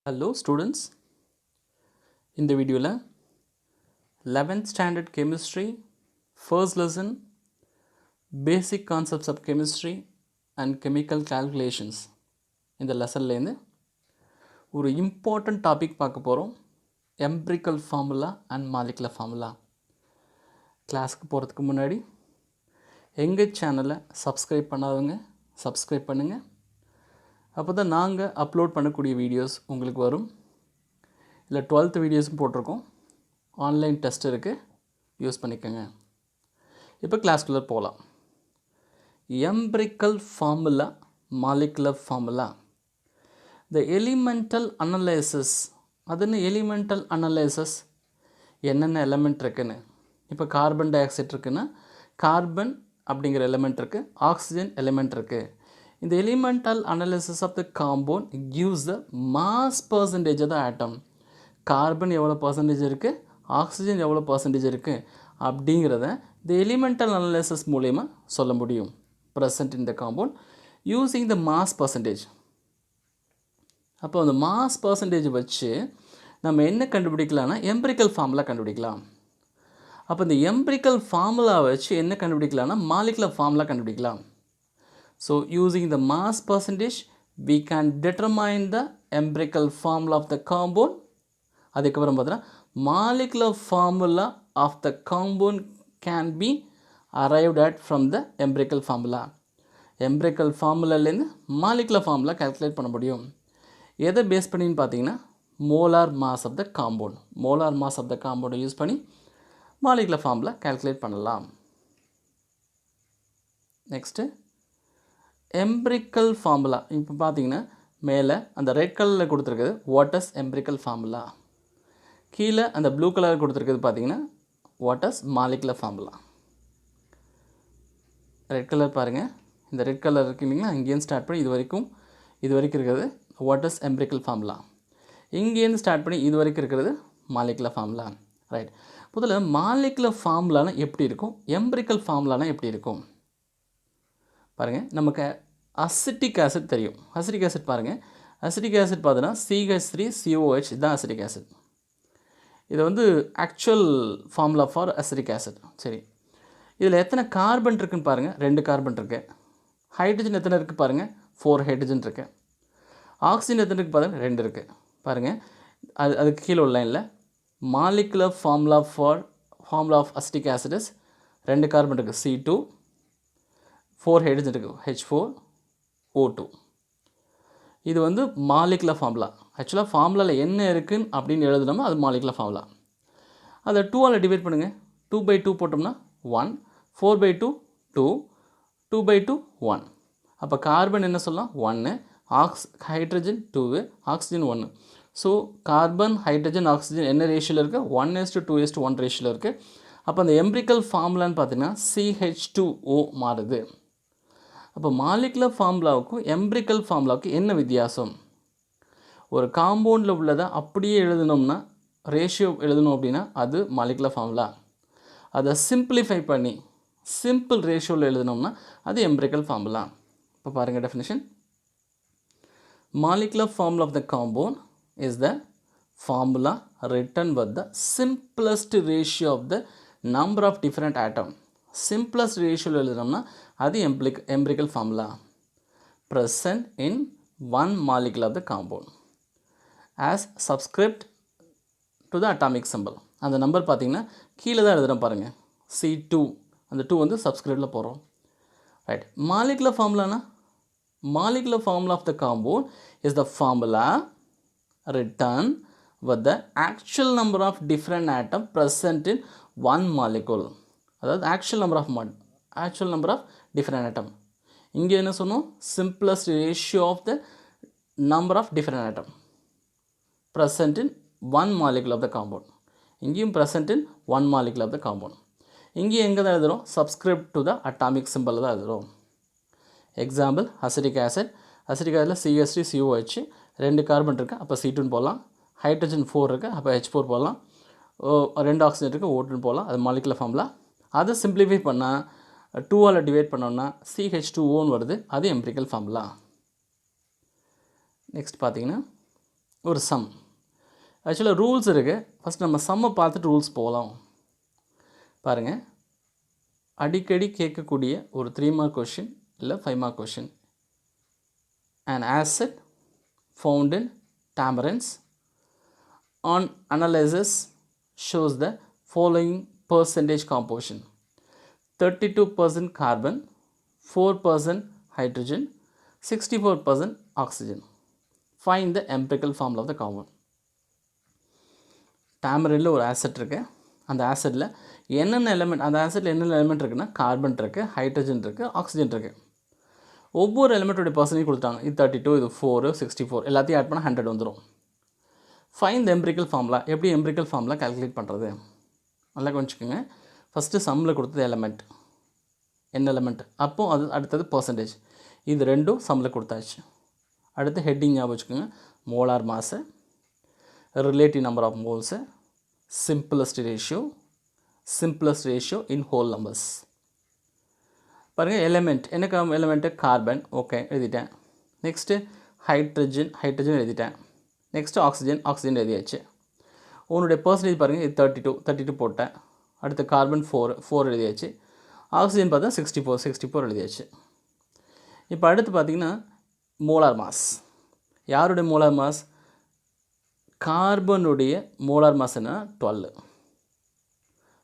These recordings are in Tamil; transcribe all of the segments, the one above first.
Hello students, இந்த வீடியோவில் 11th standard chemistry first lesson basic concepts of chemistry and chemical calculations இந்த லெசன்லேருந்து ஒரு இம்பார்ட்டன்ட் டாபிக் பார்க்க போகிறோம். Empirical formula and molecular formula. கிளாஸுக்கு போகிறதுக்கு முன்னாடி எங்கள் சேனலை சப்ஸ்கிரைப் பண்ணாதவங்க சப்ஸ்கிரைப் பண்ணுங்கள். அப்போ தான் நாங்கள் அப்லோட் பண்ணக்கூடிய வீடியோஸ் உங்களுக்கு வரும். இல்லை 12th வீடியோஸும் போட்டிருக்கோம். ஆன்லைன் டெஸ்ட் இருக்குது, யூஸ் பண்ணிக்கோங்க. இப்போ கிளாஸ்குள்ளே போகலாம். Empirical formula, molecular formula. The elemental analysis. அது என்ன எலிமெண்டல் அனலைசிஸ்? என்னென்ன எலிமெண்ட் இருக்குன்னு. இப்போ கார்பன் டை ஆக்சைடு இருக்குன்னா கார்பன் அப்படிங்கிற எலிமெண்ட் இருக்குது, ஆக்சிஜன் எலிமெண்ட் இருக்குது. இந்த elemental analysis of the compound gives the mass percentage of the atom. Carbon எவ்வளோ பர்சன்டேஜ் இருக்குது, ஆக்சிஜன் எவ்வளோ பர்சன்டேஜ் இருக்குது அப்படிங்கிறத இந்த எலிமெண்டல் அனலைசிஸ் மூலயமா சொல்ல முடியும். Present in the compound using the mass percentage. அப்போ அந்த மாஸ் பர்சன்டேஜ் வச்சு நம்ம என்ன கண்டுபிடிக்கலாம்னா எம்பிரிக்கல் ஃபார்முலா கண்டுபிடிக்கலாம். அப்போ இந்த எம்பிரிக்கல் ஃபார்முலா வச்சு என்ன கண்டுபிடிக்கலாம்னா மாலிகுலர் ஃபார்முலா கண்டுபிடிக்கலாம். So using the mass percentage we can determine the empirical formula of the compound. அதுக்கப்புறம் பார்த்தீங்கன்னா molecular formula of the compound can be arrived at from the empirical formula. empirical formulaலேருந்து molecular formula calculate பண்ண முடியும். எதை பேஸ் பண்ணின்னு பார்த்தீங்கன்னா molar mass of the compound. molar mass of the compound use பண்ணி molecular formula calculate பண்ணலாம். Next empirical formula. இப்போ பார்த்தீங்கன்னா மேலே அந்த ரெட் கலரில் கொடுத்துருக்குது வாட் இஸ் எம்பிரிக்கல் ஃபார்முலா. கீழே அந்த ப்ளூ கலர் கொடுத்துருக்குது பார்த்தீங்கன்னா what is molecular formula. Red colour பாருங்கள், இந்த ரெட் கலர் இருக்குது இல்லைங்களா, இங்கேருந்து ஸ்டார்ட் பண்ணி இது வரைக்கும் இருக்கிறது வாட் இஸ் எம்பிரிக்கல் ஃபார்முலா. இங்கேருந்து ஸ்டார்ட் பண்ணி இது வரைக்கும் இருக்கிறது மாலிகுலர் ஃபார்முலா. ரைட். முதல்ல மாலிகுலர் ஃபார்முலானா எப்படி இருக்கும், எம்பிரிக்கல் ஃபார்முலானா எப்படி இருக்கும் பாருங்கள். நமக்கு அசிட்டிக் ஆசிட் தெரியும். அசிட்டிக் ஆசிட் பாருங்கள், அசிட்டிக் ஆசிட் பார்த்தீங்கன்னா CH3COH இதுதான் அசிட்டிக் ஆசிட். இது வந்து actual formula for acetic acid. சரி, இதில் எத்தனை கார்பன் இருக்குதுன்னு பாருங்கள். 2 கார்பன் இருக்குது. ஹைட்ரஜன் எத்தனை இருக்குது பாருங்கள், 4 ஹைட்ரஜன் இருக்குது. ஆக்சிஜன் எத்தனை இருக்குது பாருங்கள், 2 இருக்குது. பாருங்கள், அதுக்கு கீழே உள்ள லைனில் molecular formula of acetic acid is 2 carbon இருக்குது C2, 4 ஹைட்ரஜன் இருக்குது H4O2. இது வந்து மாலிகுலர் ஃபார்முலா. ஆக்சுவலாக ஃபார்முலாவில் என்ன இருக்குன்னு அப்படின்னு எழுதுனோம்னா அது மாலிகுலர் ஃபார்முலா. அதை 2ஆல் டிவைட் பண்ணுங்கள். 2/2 போட்டோம்னா 1, 4/2 2, 2/2 1. அப்போ கார்பன் என்ன சொல்லலாம் 1, hydrogen 2, oxygen 1. So carbon hydrogen oxygen என்ன ரேஷியோவில் இருக்குது, 1:2:1 ரேஷியோவில் இருக்குது. அப்போ அந்த எம்பிரிக்கல் ஃபார்முலான்னு பார்த்தீங்கன்னா CH2O மாறுது. அப்போ மாலிகுலர் ஃபார்முலாவுக்கும் எம்பிரிக்கல் ஃபார்முலாவுக்கும் என்ன வித்தியாசம்? ஒரு காம்பவுண்டில் உள்ளதை அப்படியே எழுதணும்னா ரேஷியோ எழுதணும் அப்படின்னா அது மாலிகுலர் ஃபார்முலா. அதை சிம்பிளிஃபை பண்ணி சிம்பிள் ரேஷியோவில் எழுதணும்னா அது எம்பிரிக்கல் ஃபார்முலா. இப்போ பாருங்கள் definition. Molecular formula of the compound is the formula written with the simplest ratio of the number of different atom. Simplest ரேஷியோவில் எழுதணும்னா அது empirical formula. present in one molecule of the compound as subscript to the atomic symbol. அந்த நம்பர் பார்த்தீங்கன்னா கீழே தான் எழுதுகிறோம் பாருங்கள், C2. அந்த 2 வந்து சப்ஸ்கிரிப்டில் போகிறோம். ரைட். மாலிகுலர் ஃபார்முலானா molecular formula of the compound is the formula written with the actual number of different atom present in one molecule. அதாவது actual number of different atom. இங்கே என்ன சொன்னோம், simplest ratio of the number of different atom present in one molecule of the compound. இங்கேயும் present in one molecule of the compound. இங்கே எங்கே தான் எழுதுகிறோம், subscript to the atomic symbol தான் எழுதுகிறோம். Example acetic acid. அசிட்டிக் ஆசிடில் CH3COH 2 கார்பன் இருக்குது, அப்போ C2 போடலாம். ஹைட்ரஜன் 4 இருக்குது, அப்போ H4 போடலாம். 2 ஆக்சிஜன் இருக்குது, O2 போடலாம். அது மாலிகுலர் ஃபார்முலா. அதை சிம்பிளிஃபை பண்ணால் 2ஆல் டிவைட் பண்ணோம்னா CH2O வருது. அது எம்பிரிக்கல் ஃபார்முலா. நெக்ஸ்ட் பார்த்தீங்கன்னா ஒரு சம். ஆக்சுவலாக ரூல்ஸ் இருக்குது. ஃபஸ்ட் நம்ம சம்மை பார்த்துட்டு ரூல்ஸ் போகலாம். பாருங்கள், அடிக்கடி கேட்கக்கூடிய ஒரு 3 மார்க் கொஷின் இல்லை 5 mark question. An asset found in Tamarins on analysis shows the following percentage composition: 32% carbon, 4% hydrogen, 64% oxygen. Find the empirical formula of the compound. டாமரினில் ஒரு ஆசிட் இருக்குது. அந்த ஆசிட்டில் என்னென்ன எலிமெண்ட், அந்த ஆசிட்டில் என்னென்ன எலிமெண்ட் இருக்குன்னா கார்பன் இருக்குது, ஹைட்ரஜன் இருக்குது, ஆக்சிஜன் இருக்குது. ஒவ்வொரு எலிமெண்ட்டோடைய பர்சன்டேஜ் கொடுத்தாங்க. இது 32, இது 4, 64 எல்லாத்தையும் ஆட் பண்ணால் 100 வந்துடும். Find the empirical formula. எப்படி எம்பிரிக்கல் ஃபார்முலா கால்குலேட் பண்ணுறது நல்லா கொஞ்சிக்கோங்க. ஃபஸ்ட்டு சம்மில் கொடுத்தது எலிமெண்ட், என்ன எலிமெண்ட், அப்போது அது அடுத்தது பர்சன்டேஜ். இது ரெண்டும் சம்மில் கொடுத்தாச்சு. அடுத்து ஹெட்டிங் ஞாபகம் வச்சுக்கோங்க. Molar mass, relative number of moles, simplest ratio in whole numbers. பாருங்கள், எலிமெண்ட் என்ன எலிமெண்ட்டு கார்பன், ஓகே எழுதிட்டேன். நெக்ஸ்ட்டு ஹைட்ரஜன் எழுதிட்டேன். நெக்ஸ்ட்டு ஆக்சிஜன் எழுதியாச்சு. உன்னுடைய பர்சன்டேஜ் பாருங்கள், இது 32 போட்டேன். அடுத்து கார்பன் 4 எழுதியாச்சு. ஆக்சிஜன் பார்த்தா 64 எழுதியாச்சு. இப்போ அடுத்து பார்த்திங்கன்னா மோலார் மாஸ். யாருடைய மோலார் மாஸ்? கார்பனுடைய மோலார் மாஸ்னா 12.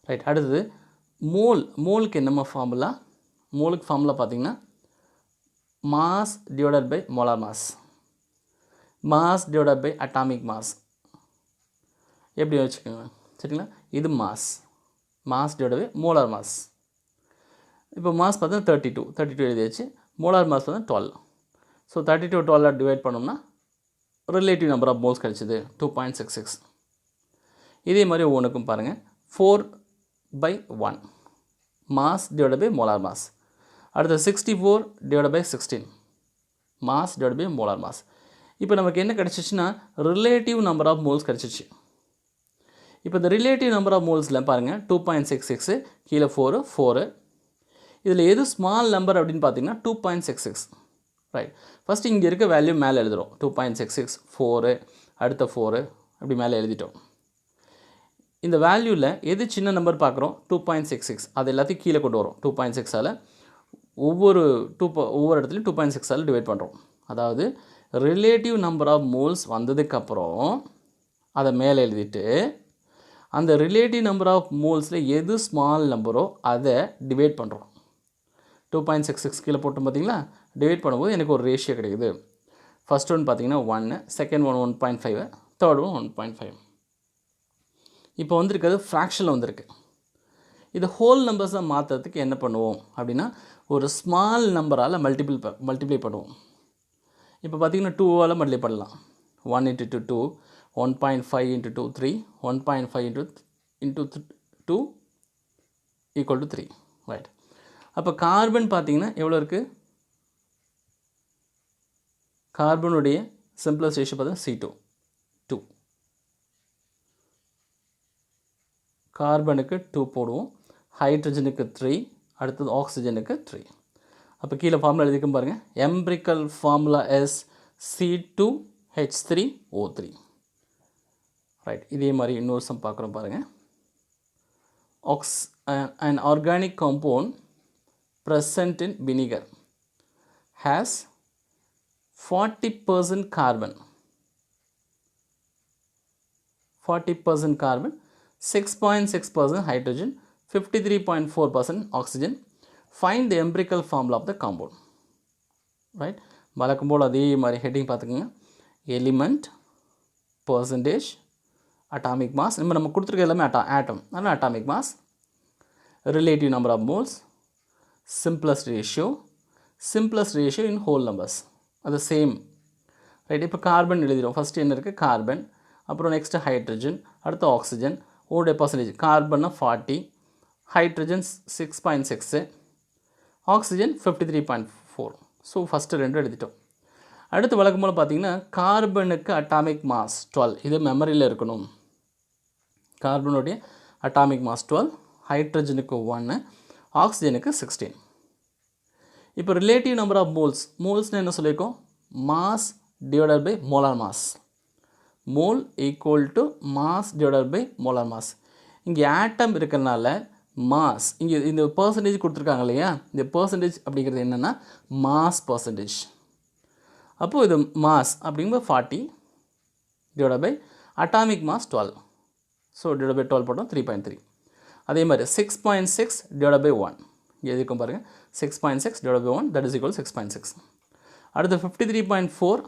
ரைட். அடுத்தது மோலுக்கு என்னம்மா ஃபார்முலா? மோலுக்கு ஃபார்முலா பார்த்திங்கன்னா mass divided by molar mass divided by atomic mass. எப்படி வச்சுக்கோங்க, சரிங்களா? இது mass divided by molar mass. இப்போ மாஸ் பார்த்தா 32 எழுதியாச்சு. மோலார் மாஸ் பார்த்தா 12. ஸோ 32 12 டிவைட் பண்ணோம்னா ரிலேட்டிவ் நம்பர் ஆஃப் மோல்ஸ் கிடச்சிது 2.66. இதே மாதிரி ஒவ்வொன்றுக்கும் பாருங்கள். 4/1 mass divide by molar mass. அடுத்து 64 divide by 16 mass divide by molar mass. இப்போ நமக்கு என்ன கிடச்சிச்சின்னா ரிலேட்டிவ் நம்பர் ஆஃப் மோல்ஸ் கிடச்சிச்சு. இப்போ இந்த ரிலேட்டிவ் நம்பர் ஆஃப் மோல்ஸில் பாருங்கள் 2.66, கீழே 4. இதில் எது ஸ்மால் நம்பர் அப்படின்னு பார்த்தீங்கன்னா 2.66. ரைட். ஃபஸ்ட்டு இங்கே இருக்க வேல்யூ மேலே எழுதுகிறோம். 2.66, 4, அடுத்த 4 அப்படி மேலே எழுதிட்டோம். இந்த வேல்யூவில் எது சின்ன நம்பர் பார்க்குறோம்? 2.66. அது எல்லாத்தையும் கீழே கொண்டு வரும். 2.6ஆல் ஒவ்வொரு இடத்துலையும் 2.6ஆல் டிவைட் பண்ணுறோம். அதாவது ரிலேட்டிவ் நம்பர் ஆஃப் மோல்ஸ் வந்ததுக்கப்புறம் அதை மேலே எழுதிட்டு அந்த ரிலேட்டிவ் நம்பர் ஆஃப் மோல்ஸில் எது ஸ்மால் நம்பரோ அதை டிவைட் பண்ணுறோம். 2.66 கீழே போட்டோம் பார்த்தீங்களா? டிவைட் பண்ணும்போது எனக்கு ஒரு ரேஷியோ கிடைக்குது. ஃபஸ்ட் ஒன் பார்த்தீங்கன்னா 1, செகண்ட் ஒன் 1.5, தேர்ட் ஒன் 1.5. இப்போ வந்திருக்கிறது ஃப்ராக்ஷனில் வந்திருக்கு. இது ஹோல் நம்பர்ஸை மாற்றுறதுக்கு என்ன பண்ணுவோம் அப்படின்னா ஒரு ஸ்மால் நம்பரால் மல்டிப்ளை பண்ணுவோம். இப்போ பார்த்திங்கன்னா 2ஆல் மல்டிப்ளை பண்ணலாம். 1 × 2 2, 1.5 × 2 3, 1.5 × 2 = 3. ரைட். அப்போ கார்பன் பார்த்திங்கன்னா எவ்வளோ இருக்குது? கார்பனுடைய சிம்பிளஸ்ட் ரேஷியோ பார்த்தா C2 2. கார்பனுக்கு 2 போடுவோம், ஹைட்ரஜனுக்கு 3, அடுத்தது ஆக்சிஜனுக்கு 3. அப்போ கீழே ஃபார்முலா எழுதிக்கும் பாருங்கள். Empirical formula is C2H3O3. Right. இதே மாதிரி இன்னொரு சம் பார்க்குறோம் பாருங்கள். An organic compound present in vinegar has 40% carbon, 6.6% hydrogen, 53.4% oxygen. Find the empirical formula of the compound. Right. வழக்கம் போல் அதே மாதிரி ஹெட்டிங் பார்த்துக்கோங்க. Element, percentage, atomic mass. நம்ம கொடுத்துருக்க எல்லாமே ஆட்டம், அதனால் atomic mass, relative number of moles, simplest ratio in whole numbers. அது சேம். ரைட். இப்போ கார்பன் எழுதிடும். ஃபஸ்ட்டு என்ன இருக்குது? கார்பன், அப்புறம் நெக்ஸ்ட்டு ஹைட்ரஜன், அடுத்து ஆக்சிஜன். ஓடைய பர்சன்டேஜ் கார்பன்னா 40, ஹைட்ரஜன் 6.6, ஆக்சிஜன் 53.4. ஸோ ஃபஸ்ட்டு 2 எழுதிட்டோம். அடுத்து வழக்கம் போல் பார்த்திங்கன்னா கார்பனுக்கு அட்டாமிக் மாஸ் 12. இது மெமரியில் இருக்கணும். கார்பனுடைய அட்டாமிக் மாஸ் 12, ஹைட்ரஜனுக்கு 1, ஆக்சிஜனுக்கு 16. இப்போ ரிலேட்டிவ் நம்பர் ஆஃப் மோல்ஸ்னு என்ன சொல்லியிருக்கோம்? Mass divided by molar mass. Mole equal to mass divided by molar mass. இங்கே ஆட்டம் இருக்கிறனால மாஸ் இங்கே இந்த பர்சன்டேஜ் கொடுத்துருக்காங்க இல்லையா, இந்த பர்சன்டேஜ் அப்படிங்கிறது என்னென்னா மாஸ் பர்சன்டேஜ். அப்போது இது மாஸ் அப்படிங்கும்போது 40 divide by atomic mass 12. So divide by 12 போட்டோம் 3.3. அதே மாதிரி 6.6 டிவைட் பை 1 இங்கே எதுக்கும் பாருங்கள் 6.6 divide by 1 that is equal 6.6. அடுத்து 53.4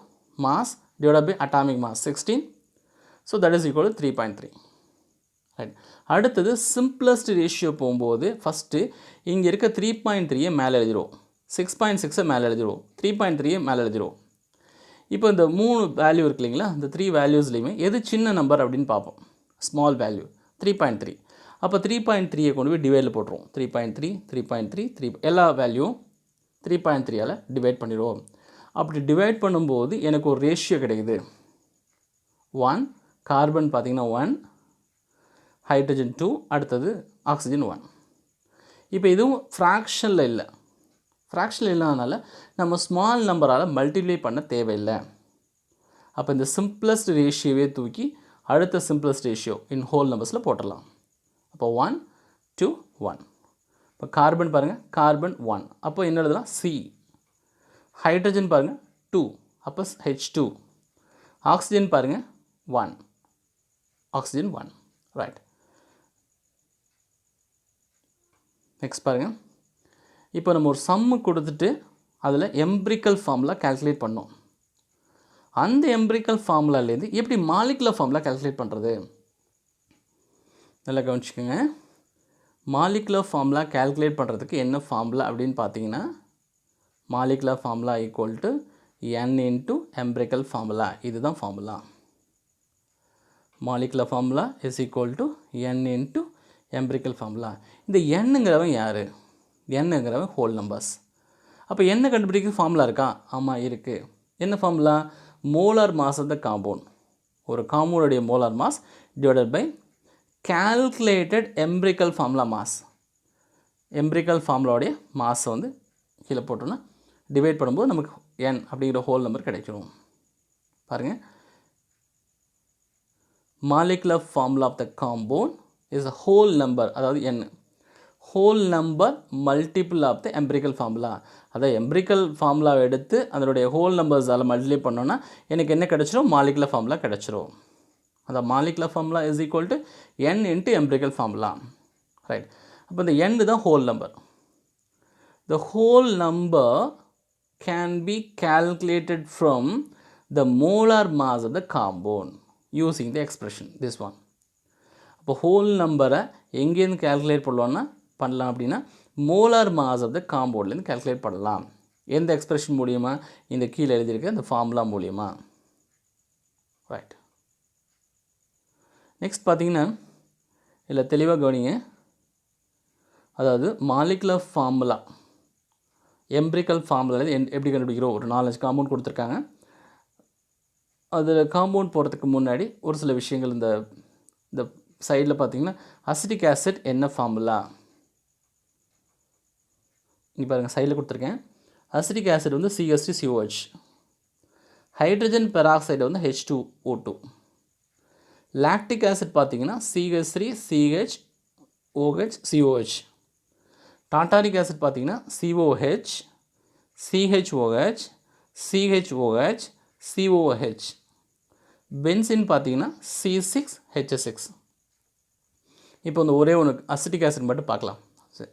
mass divide by atomic mass 16. So that is equal 3.3. Right. அடுத்தது சிம்பிளஸ்ட் ரேஷியோ போகும்போது ஃபஸ்ட்டு இங்கே இருக்க 3.3 மேலே எழுதிடுவோம், 6.6 மேலே எழுதிடுவோம், 3.3 மேலே எழுதிடுவோம். இப்போ இந்த 3 வேல்யூ இருக்கு இல்லைங்களா, இந்த 3 வேல்யூஸ்லையுமே எது சின்ன நம்பர் அப்படின்னு பார்ப்போம். Small value 3.3. அப்போ 3.3 கொண்டு போய் டிவைடில் போட்டுருவோம். 3.3 3.3 3 எல்லா வேல்யூவும் 3.3ஆல் டிவைட் பண்ணிடுவோம். அப்படி டிவைட் பண்ணும்போது எனக்கு ஒரு ரேஷியோ கிடைக்குது. 1 கார்பன் பார்த்திங்கன்னா 1, ஹைட்ரஜன் 2, அடுத்தது ஆக்சிஜன் 1. இப்போ இதுவும் ஃப்ராக்ஷனில் இல்லை, ஃப்ராக்ஷனில் இல்லாதனால நம்ம ஸ்மால் நம்பரால் மல்டிப்ளை பண்ண தேவையில்லை. அப்போ இந்த சிம்பிளஸ்ட் ரேஷியோவே தூக்கி அடுத்த சிம்பிளஸ்ட் ரேஷியோ இன் ஹோல் நம்பர்ஸில் போட்டுடலாம். அப்போ 1 2 1. இப்போ கார்பன் பாருங்கள், கார்பன் 1, அப்போ என்ன எழுதலாம் C. ஹைட்ரஜன் பாருங்கள் 2, அப்போ H2. ஆக்சிஜன் பாருங்கள் 1, ஆக்சிஜன் 1. ரைட். நெக்ஸ்ட் பாருங்கள், இப்போ நம்ம ஒரு சம்மு கொடுத்துட்டு அதில் எம்பிரிக்கல் ஃபார்முலா கால்குலேட் பண்ணோம். அந்த எம்பிரிக்கல் ஃபார்முலாலேருந்து எப்படி மாலிகுலர் ஃபார்முலா கால்குலேட் பண்ணுறது? நல்லா கவனிச்சுக்கோங்க. மாலிகுலர் ஃபார்முலா கால்குலேட் பண்ணுறதுக்கு என்ன ஃபார்முலா அப்படின்னு பார்த்தீங்கன்னா, molecular formula equal to n into empirical formula. இதுதான் formula. Molecular formula is equal to n into empirical formula. இந்த என்னங்கிறவன் யார்? என்னங்கிறவன் ஹோல் நம்பர்ஸ். அப்போ என்ன கண்டுபிடிக்க ஃபார்முலா இருக்கா? ஆமாம் இருக்குது. என்ன formula? Molar mass of the compound. ஒரு காம்பவுண்டுடைய molar mass divided by calculated empirical formula mass. Empirical ஃபார்முலாவுடைய மாஸை வந்து கீழே போட்டோன்னா டிவைட் பண்ணும்போது நமக்கு n அப்படிங்கிற ஹோல் நம்பர் கிடைச்சிடும். பாருங்கள், molecular formula of the compound is a whole number, அதாவது n whole number multiple of the empirical formula. அதாவது எம்பிரிக்கல் ஃபார்முலாவை எடுத்து அதனுடைய ஹோல் நம்பர்ஸால் மல்டிப்ளை பண்ணோன்னா எனக்கு என்ன கிடச்சிரும்? மாலிகுலர் ஃபார்முலா கிடச்சிரும். அந்த molecular formula is equal to n into empirical formula. Right. அப்போ இந்த n தான் whole number. The whole number can be calculated from the molar mass of the compound using the expression this one. அப்போ ஹோல் நம்பரை எங்கேருந்து கால்குலேட் பண்ணலாம் அப்படின்னா மோலார் மாஸ் ஆஃப் த காம்பவுண்ட்லேருந்து கால்குலேட் பண்ணலாம். எந்த எக்ஸ்பிரஷன் மூலியமா? இந்த கீழே எழுதியிருக்க இந்த ஃபார்முலா மூலியமா. ரைட். நெக்ஸ்ட் பார்த்தீங்கன்னா இல்லை தெளிவாக கவனிங்க. அதாவது மாலிகுலர் ஃபார்முலா எம்பிரிக்கல் ஃபார்முலாவில் எப்படி கண்டுபிடிக்கிறோம்? ஒரு 4-5 காம்பவுண்ட் கொடுத்துருக்காங்க. அதில் காம்பவுண்ட் போகிறதுக்கு முன்னாடி ஒரு சில விஷயங்கள் இந்த சைடில் பார்த்தீங்கன்னா அசிட்டிக் ஆசிட் என்ன ஃபார்முலா? இங்கே பாருங்கள், சைடில் கொடுத்துருக்கேன். அசிட்டிக் ஆசிட் வந்து CH3COH. ஹைட்ரஜன் பெராக்சைடு வந்து H2O2. லாக்டிக் ஆசிட் பார்த்தீங்கன்னா CH3CHOH. டாட்டாரிக் ஆசிட் பார்த்தீங்கன்னா COH, CHOH, CHOH, COH. Benzene பார்த்தீங்கன்னா C6H6. இப்போ இந்த ஒரே ஒன்று அசிட்டிக் ஆசிட் மட்டும் பார்க்கலாம். சரி,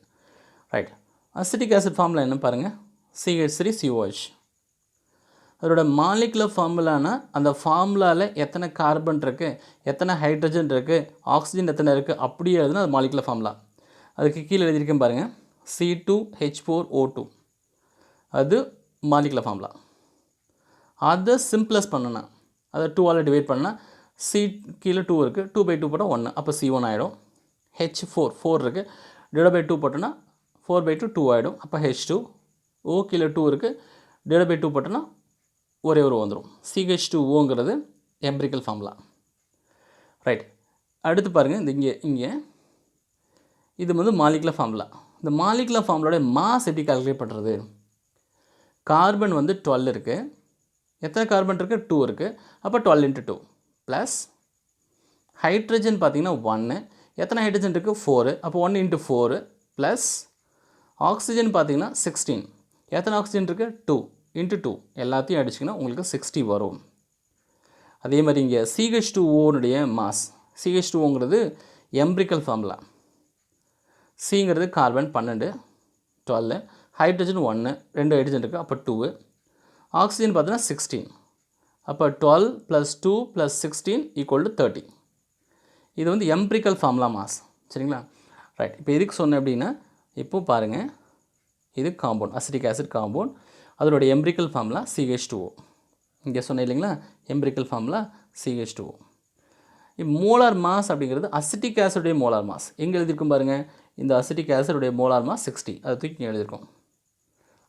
ரைட். அசிட்டிக் ஆசிட் ஃபார்முலா என்ன பாருங்கள், CH3COH. அதோட மாலிகுலர் ஃபார்முலானா அந்த ஃபார்முலாவில் எத்தனை கார்பன் இருக்குது, எத்தனை ஹைட்ரஜன் இருக்குது, ஆக்சிஜன் எத்தனை இருக்குது, அப்படியே எழுதுனா அது மாலிகுலர் ஃபார்முலா. அதுக்கு கீழே எழுதியிருக்கேன் பாருங்கள், C2H4O2. அது மாலிகுலர் ஃபார்முலா. அதை சிம்பிளஸ் பண்ணணும், அதை 2ஆல் டிவைட் பண்ணால் C கீழே 2 இருக்குது, 2/2 போட்டால் 1, அப்போ C1 ஆகிடும். H4 இருக்குது, டிவைட் பை 2 போட்டோன்னா 4/2 2 ஆகிடும், அப்போ H2. O கீழே 2 இருக்குது, டிவைட் பை 2 போட்டோன்னா ஒரே ஒரு வந்துடும். CH2Oங்கிறது எம்பிரிக்கல் ஃபார்முலா. ரைட். அடுத்து பாருங்கள், இங்கே இது வந்து மாலிகுலர் ஃபார்முலா. இந்த மாலிகுலர் ஃபார்முலாவோட மாஸ் எப்படி கால்குலேட் பண்ணுறது? கார்பன் வந்து 12 இருக்குது. எத்தனை கார்பன் இருக்குது? 2 இருக்குது. அப்போ 12 × 2 ப்ளஸ் ஹைட்ரஜன் பார்த்தீங்கன்னா 1, எத்தனை ஹைட்ரஜன் இருக்குது 4, அப்போ 1 × 4 ப்ளஸ் ஆக்சிஜன் பார்த்தீங்கன்னா 16, எத்தனை ஆக்சிஜன் இருக்குது 2 × 2 எல்லாத்தையும் அடிச்சிங்கன்னா உங்களுக்கு 60 வரும். அதே மாதிரி இங்கே CH2O மாஸ், CH2Oங்கிறது எம்பிரிக்கல் ஃபார்முலா, சிங்கிறது கார்பன் 12 12, ஹைட்ரஜன் 1, 2 ஹைட்ரஜன் இருக்குது அப்போ 2, ஆக்சிஜன் பார்த்தீங்கன்னா 16, அப்போ 12 + 2 + 16 = 30. இது வந்து எம்பிரிக்கல் ஃபார்முலா மாஸ். சரிங்களா? ரைட். இப்போ எதுக்கு சொன்னேன் அப்படின்னா, இப்போ பாருங்கள், இது காம்பவுண்ட் அசிட்டிக் ஆசிட் காம்பவுண்ட், அதோடைய எம்பிரிக்கல் ஃபார்முலா CH2O. இங்கே சொன்னேன் இல்லைங்களா, empirical formula CH2O. Molar mass அப்படிங்கிறது அசிட்டிக் ஆசிடுடைய மோலார் மாஸ் எங்கே எழுதியிருக்கும் பாருங்கள், இந்த அசிட்டிக் ஆசிடுடைய மோலார் மாஸ் 60, அதை தூக்கி எழுதியிருக்கோம்.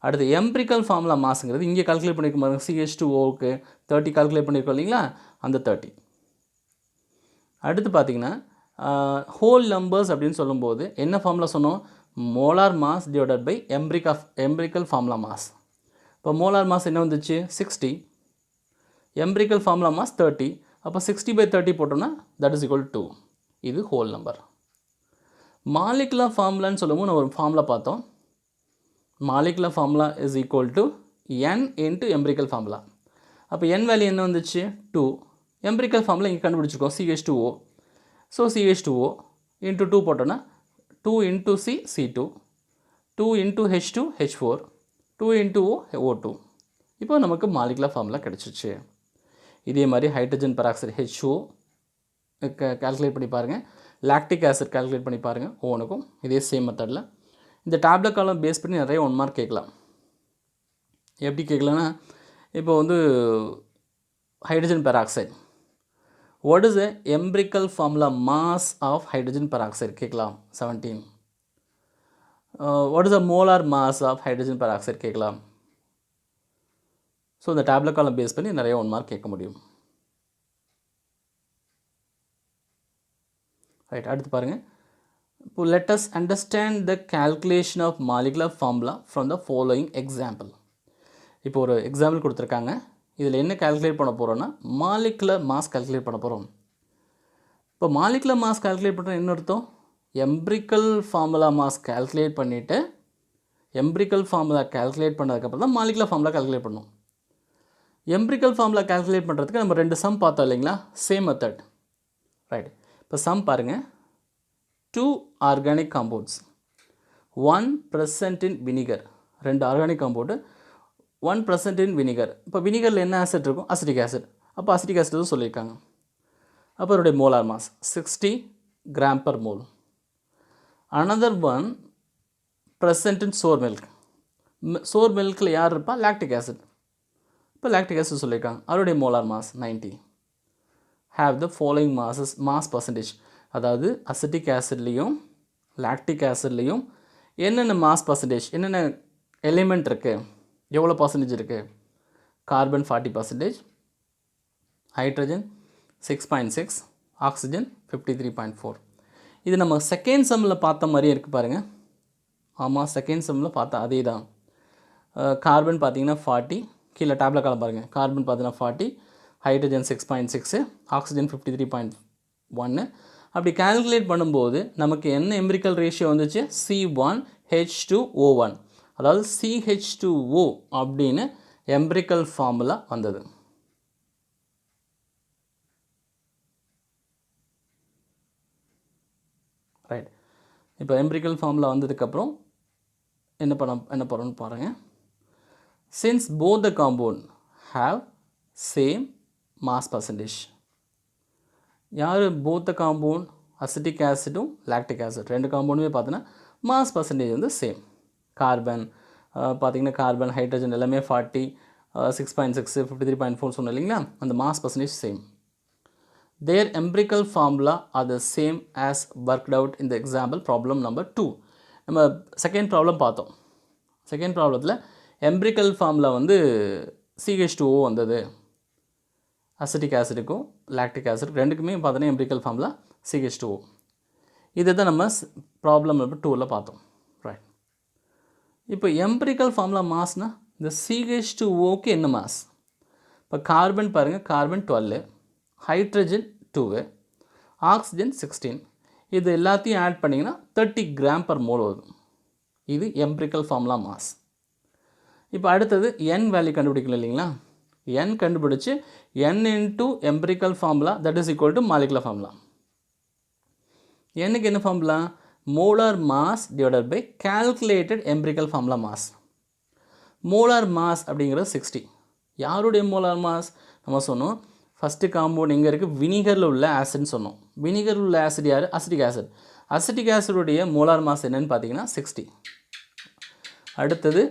அடுத்து எம்பிரிக்கல் ஃபார்முலா மாஸுங்கிறது இங்கே கால்குலேட் பண்ணியிருக்கும் பாருங்கள், CH2Oக்கு 30 கால்குலேட் பண்ணியிருக்கோம் இல்லைங்களா, அந்த 30. அடுத்து பார்த்தீங்கன்னா ஹோல் நம்பர்ஸ் அப்படின்னு சொல்லும்போது என்ன ஃபார்முலா சொன்னோம், molar mass divided by empirical formula mass. இப்போ மோலார் மாஸ் என்ன வந்துச்சு 60, எம்பிரிக்கல் ஃபார்முலா மாஸ் 30, அப்போ 60/30 போட்டோம்னா தட் இஸ் ஈக்குவல் 2. இது ஹோல் நம்பர். மாலிகுலர் ஃபார்முலான்னு சொல்லும்போது நம்ம ஒரு ஃபார்முலா பார்த்தோம், molecular formula is equal to n × empirical formula. அப்போ n வேல்யூ என்ன வந்துச்சு 2, எம்பிரிக்கல் ஃபார்முலா இங்கே கண்டுபிடிச்சிருக்கோம் CH2O, ஸோ CH2O × 2 போட்டோன்னா 2 × C C2, 2 × H2 H4, 2 × O O2. இப்போ நமக்கு மாலிகுலர் ஃபார்முலா கிடச்சிச்சு. இதே மாதிரி ஹைட்ரஜன் பெராக்சைடு HO கால்குலேட் பண்ணி பாருங்கள், லாக்டிக் ஆசிட் கால்குலேட் பண்ணி பாருங்கள், ஒவ்வொன்றுக்கும் இதே சேம் மெத்தடில். இந்த டேப்லெட் காலம் பேஸ் பண்ணி நிறைய 1 மார்க் கேட்கலாம். எப்படி கேட்கலான்னா, இப்போ வந்து hydrogen peroxide, what is the empirical formula mass of hydrogen peroxide கேட்கலாம் 17. What is the molar mass of hydrogen peroxide கேட்கலாம். ஸோ இந்த டேப்லெட் காலம் பேஸ் பண்ணி நிறைய 1 மார்க் கேட்க முடியும். ரைட். அடுத்து பாருங்கள், இப்போ let us understand the calculation of molecular formula from the following example. இப்போ ஒரு எக்ஸாம்பிள் கொடுத்துருக்காங்க, இதில் என்ன கால்குலேட் பண்ண போகிறோன்னா மாலிகுலர் மாஸ் கால்குலேட் பண்ண போகிறோம். இப்போ மாலிகுலர் மாஸ் கால்குலேட் பண்ணுற என்ன அர்த்தம், எம்பிரிக்கல் ஃபார்முலா மாஸ் கால்குலேட் பண்ணிவிட்டு எம்பிரிக்கல் ஃபார்முலா கால்குலேட் பண்ணதுக்கப்புறம் தான் மாலிகுலர் ஃபார்முலா கால்குலேட் பண்ணணும். எம்பிரிக்கல் ஃபார்முலா கால்குலேட் பண்ணுறதுக்கு நம்ம 2 சம் பார்த்தோம் இல்லைங்களா, சேம் மெத்தட். ரைட். இப்போ சம் பாருங்கள், 2 organic compounds 1 present in vinegar, 2 organic compound 1 present in vinegar. இப்போ வினிகரில் என்ன ஆசிட் இருக்கும், அசிட்டிக் ஆசிட், அப்போ அசிட்டிக் ஆசிட் சொல்லியிருக்காங்க. அப்போ அதோடைய molar mass 60 g/mol. Another one present in sour milk, sour milkல யார் இருப்பா, லாக்டிக் ஆசிட், இப்போ லாக்டிக் ஆசிட் சொல்லியிருக்காங்க, அதோடைய molar mass 90. have the following mass percentage, அதாவது அசிட்டிக் ஆசிட்லேயும் லாக்டிக் ஆசிட்லேயும் என்னென்ன மாஸ் பர்சன்டேஜ், என்னென்ன எலிமெண்ட் இருக்குது, எவ்வளோ பர்சன்டேஜ் இருக்குது, கார்பன் 40%, ஹைட்ரஜன் 6.6, ஆக்சிஜன் 53.4. இது நம்ம செகண்ட் சம்மில் பார்த்த மாதிரியே இருக்குது பாருங்கள். ஆமாம், செகண்ட் சம்மில் பார்த்தா அதே தான். கார்பன் பார்த்தீங்கன்னா 40, கீழே டேப்லெட் காலம் பாருங்கள், கார்பன் பார்த்தீங்கன்னா 40, ஹைட்ரஜன் 6.6, ஆக்சிஜன் 53.1. அப்படி கால்குலேட் பண்ணும்போது நமக்கு என்ன எம்பிரிக்கல் ரேஷியோ வந்துச்சு, C1H2O1, அதாவது CH2O அப்படின்னு எம்பிரிக்கல் ஃபார்முலா வந்தது. ரைட். இப்போ எம்பிரிக்கல் ஃபார்முலா வந்ததுக்கப்புறம் என்ன பண்ணணும்னு பாருங்கள். Since both the compound have same mass percentage, யார் போத் த காம்பவுண்ட், அசிட்டிக் ஆசிடும் லாக்டிக் ஆசிட் 2 காம்பவுண்டுமே பார்த்தீங்கன்னா மாஸ் பர்சன்டேஜ் வந்து சேம். கார்பன் பார்த்திங்கன்னா கார்பன் ஹைட்ரஜன் எல்லாமே 40, 6.6, 53.4 சொன்னோம் இல்லைங்களா, அந்த mass percentage same. Their empirical formula are the same as worked out இந்த எக்ஸாம்பிள் ப்ராப்ளம் நம்பர் 2. நம்ம செகண்ட் ப்ராப்ளம் பார்த்தோம். செகண்ட் ப்ராப்ளத்தில் எம்பிரிக்கல் ஃபார்முலா வந்து CH2O வந்தது, அசிட்டிக் ஆசிடுக்கும் லாக்டிக் ஆசிட் ரெண்டுக்குமே பார்த்தோன்னா எம்பிரிக்கல் ஃபார்முலா CH2O. இதை தான் நம்ம ப்ராப்ளம் நம்பர் 2ல் பார்த்தோம். ரைட். இப்போ எம்பிரிக்கல் ஃபார்முலா மாஸ்னால் இந்த CH2Oக்கு என்ன மாஸ், இப்போ கார்பன் பாருங்கள், கார்பன் 12, ஹைட்ரஜன் 2, ஆக்சிஜன் 16. இது எல்லாத்தையும் ஆட் பண்ணிங்கன்னா 30 கிராம் per mole வரும். இது எம்பிரிக்கல் ஃபார்முலா மாஸ். இப்போ அடுத்தது n வேல்யூ கண்டுபிடிக்கணும் இல்லைங்களா? n கண்டுபிடிச்சு n into empirical formula that is equal to molecular formula. n க்கு என்ன formula? molar mass divided by calculated empirical formula mass. molar mass அப்படிங்கிறது 60. யாருடைய molar mass? நம்ம சொன்னோம் ஃபஸ்ட்டு காம்பவுண்ட் எங்கே இருக்குது, வினிகரில் உள்ள ஆசிட்னு சொன்னோம். வினிகரில் உள்ள ஆசிட் யார்? Acetic acid. அசிட்டிக் ஆசிடுடைய மோலார் மாஸ் என்னன்னு பார்த்தீங்கன்னா 60. அடுத்தது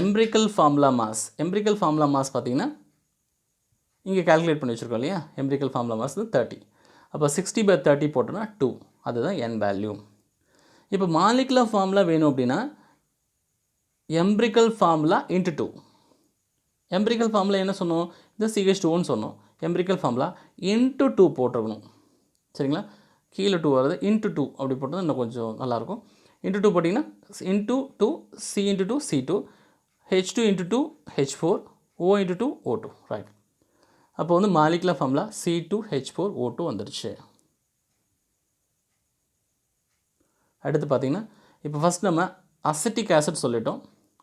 empirical formula mass. Empirical formula mass பார்த்தீங்கன்னா இங்கே கால்குலேட் பண்ணி வச்சுருக்கோம் இல்லையா? Empirical formula mass 30. அப்போ 60/30 போட்டோன்னா 2, அதுதான் n வேல்யூ. இப்போ மாலிகுலர் ஃபார்முலா வேணும் அப்படின்னா empirical formula into 2. Empirical formula என்ன சொன்னோம்? இந்த CH2ன்னு சொன்னோம். எம்பிரிக்கல் ஃபார்முலா இன்ட்டு 2 போட்டிருக்கணும். சரிங்களா? கீழே 2 வருது, இன்ட்டு 2 அப்படி போட்டது இன்னும் கொஞ்சம் நல்லாயிருக்கும். இன்ட்டு 2 போட்டிங்கன்னா into 2 C into 2 C2, H2 into 2 H4, O into 2 O2. Right. அப்போ வந்து மாலிகுலர் ஃபார்முலா C2H4O2 வந்துருச்சு. அடுத்து பார்த்திங்கன்னா இப்போ ஃபஸ்ட் நம்ம அசிட்டிக் ஆசிட் சொல்லிட்டோம்.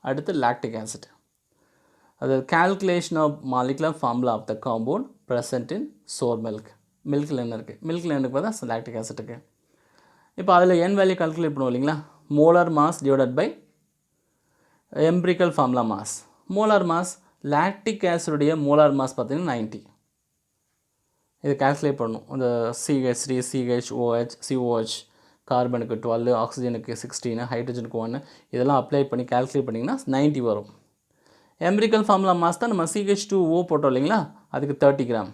அடுத்து லாக்டிக் ஆசிட். அது calculation of molecular formula of the compound present in sour milk. மில்கில் என்ன இருக்குது? மில்கில் என்ன பார்த்தா லாக்டிக் ஆசிட் இருக்குது. இப்போ அதில் n வேல்யூ கால்குலேட் பண்ணுவோம் இல்லைங்களா? Molar mass divided by empirical formula mass. Molar mass lactic ஆசிடுடைய மோலார் மாஸ் பார்த்தீங்கன்னா 90. இது கால்குலேட் பண்ணணும். இந்த CH3, CHOH, COH, கார்பனுக்கு 12, ஆக்சிஜனுக்கு 16, ஹைட்ரஜனுக்கு 1, இதெல்லாம் அப்ளை பண்ணி கால்குலேட் பண்ணிங்கன்னா 90 வரும். எம்பிரிக்கல் ஃபார்முலா மாஸ் தான் நம்ம CH2O போட்டோம் இல்லைங்களா? அதுக்கு 30 கிராம்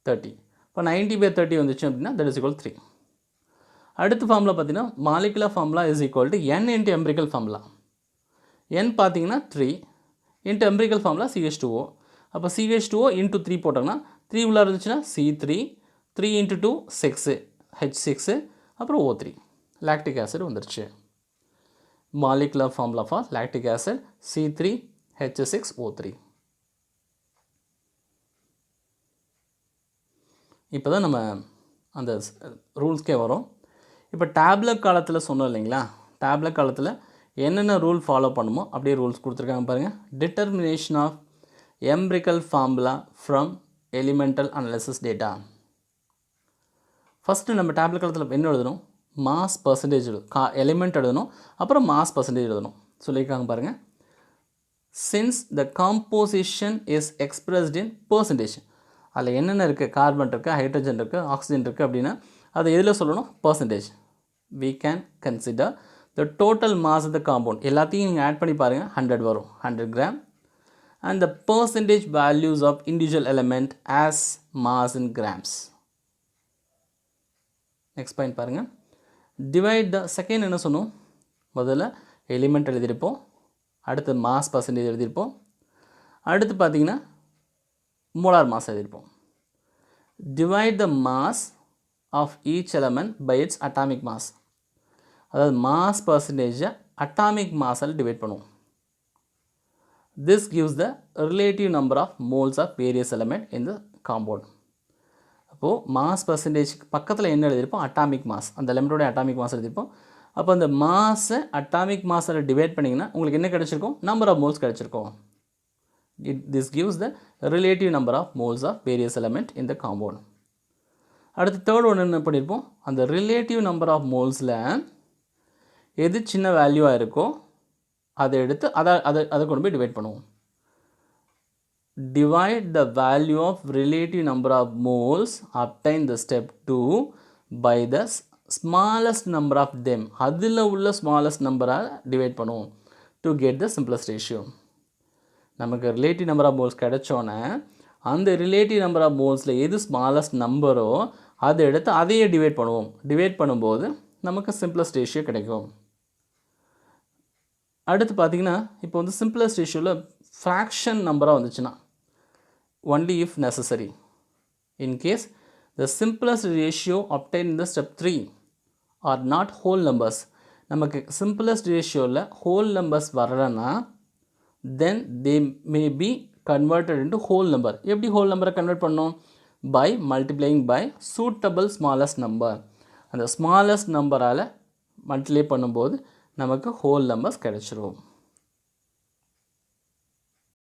30. இப்போ 90/30 வந்துச்சு அப்படின்னா தட் இஸ் ஈக்குவல் 3. அடுத்த ஃபார்முலா பார்த்தீங்கன்னா molecular formula is equal to n into empirical formula. n பார்த்தீங்கன்னா 3 இன்ட்டு எம்பிரிக்கல் ஃபார்முலா CH2O. அப்போ CH2O இன்ட்டு 3 போட்டோம்னா 3 உள்ள இருந்துச்சுன்னா C3, 3 இன்ட்டு 2 6, H6, அப்புறம் O3. லாக்டிக் ஆசிட் வந்துருச்சு. Molecular formula for lactic acid C3H6O3. இப்போ தான் நம்ம அந்த ரூல்ஸ்க்கே வரும். இப்போ டேப்லெட் காலத்தில் சொன்னோம் இல்லைங்களா? டேப்லெட் காலத்தில் என்னென்ன ரூல் ஃபாலோ பண்ணுமோ அப்படியே ரூல்ஸ் கொடுத்துருக்காங்க பாருங்கள். Determination of empirical formula from elemental analysis data. First நம்ம டேப்லெட் காலத்தில் என்ன எழுதணும்? மாஸ் பர்சன்டேஜ் எலிமெண்ட் எழுதணும், அப்புறம் மாஸ் பர்சன்டேஜ் எழுதணும். சொல்லியிருக்காங்க பாருங்கள். since the composition is expressed in percentage, அதில் என்னென்ன இருக்குது? கார்பன் இருக்குது, ஹைட்ரஜன் இருக்குது, ஆக்சிஜன் இருக்குது அப்படின்னா அதை எதில் சொல்லணும்? Percentage. we can consider the total mass of the compound. எல்லாத்தையும் நீங்கள் ஆட் பண்ணி பாருங்கள், 100 வரும், 100 gram. and the percentage values of individual element as mass in grams. next point பாருங்கள். divide the second என்ன சொன்னோம்? முதல்ல எலிமெண்ட் எழுதியிருப்போம், அடுத்து மாஸ் பர்சன்டேஜ் எழுதியிருப்போம், அடுத்து பார்த்தீங்கன்னா மோலார் மாஸ் எழுதியிருப்போம். Divide the mass of each element by its atomic mass. அதாவது மாஸ் பர்சன்டேஜை அட்டாமிக் மாஸால் டிவைட் பண்ணுவோம். This gives the relative number of moles of various element in the compound. அப்போது மாஸ் பர்சன்டேஜ் பக்கத்தில் என்ன எழுதியிருப்போம்? Atomic mass. அந்த எலமெண்ட்டோட அட்டாமிக் மாஸ் எழுதியிருப்போம். அப்போ அந்த மாஸை அட்டாமிக் மாஸில் டிவைட் பண்ணிங்கன்னா உங்களுக்கு என்ன கிடச்சிருக்கும்? நம்பர் ஆஃப் மோல்ஸ் கிடச்சிருக்கும். This gives the relative number of moles of various element in the compound. அடுத்து தேர்ட் ஒன்று என்ன பண்ணியிருப்போம்? அந்த ரிலேட்டிவ் நம்பர் ஆஃப் மோல்ஸில் எது சின்ன வேல்யூவாக இருக்கோ அதை எடுத்து அதை கொண்டு போய் டிவைட் பண்ணுவோம். divide the value of relative number of moles obtained the step 2 by the smallest number of them. அதில் உள்ள smallest நம்பராக டிவைட் பண்ணுவோம் to get the simplest ratio. நமக்கு ரிலேட்டிவ் நம்பர் ஆஃப் மோல்ஸ் கிடைச்சோன்னே அந்த ரிலேட்டிவ் நம்பர் ஆஃப் மோல்ஸில் எது ஸ்மாலஸ்ட் நம்பரோ அதை எடுத்து அதையே டிவைட் பண்ணுவோம். டிவைட் பண்ணும்போது நமக்கு சிம்பிளஸ்ட் ரேஷியோ கிடைக்கும். அடுத்து பார்த்திங்கன்னா இப்போ வந்து சிம்பிளஸ்ட் ரேஷியோவில் ஃப்ராக்ஷன் நம்பராக வந்துச்சுன்னா only if necessary. In case the simplest ratio obtained in the step 3 are not whole numbers, நமக்கு simplest ratioவில் whole numbers வரலன்னா then they may be converted into whole number. எப்படி whole number கன்வெர்ட் பண்ணோம்? by multiplying by suitable smallest number. அந்த smallest நம்பரால் மல்டிப்ளை பண்ணும்போது நமக்கு ஹோல் நம்பர்ஸ் கிடைச்சிரும்.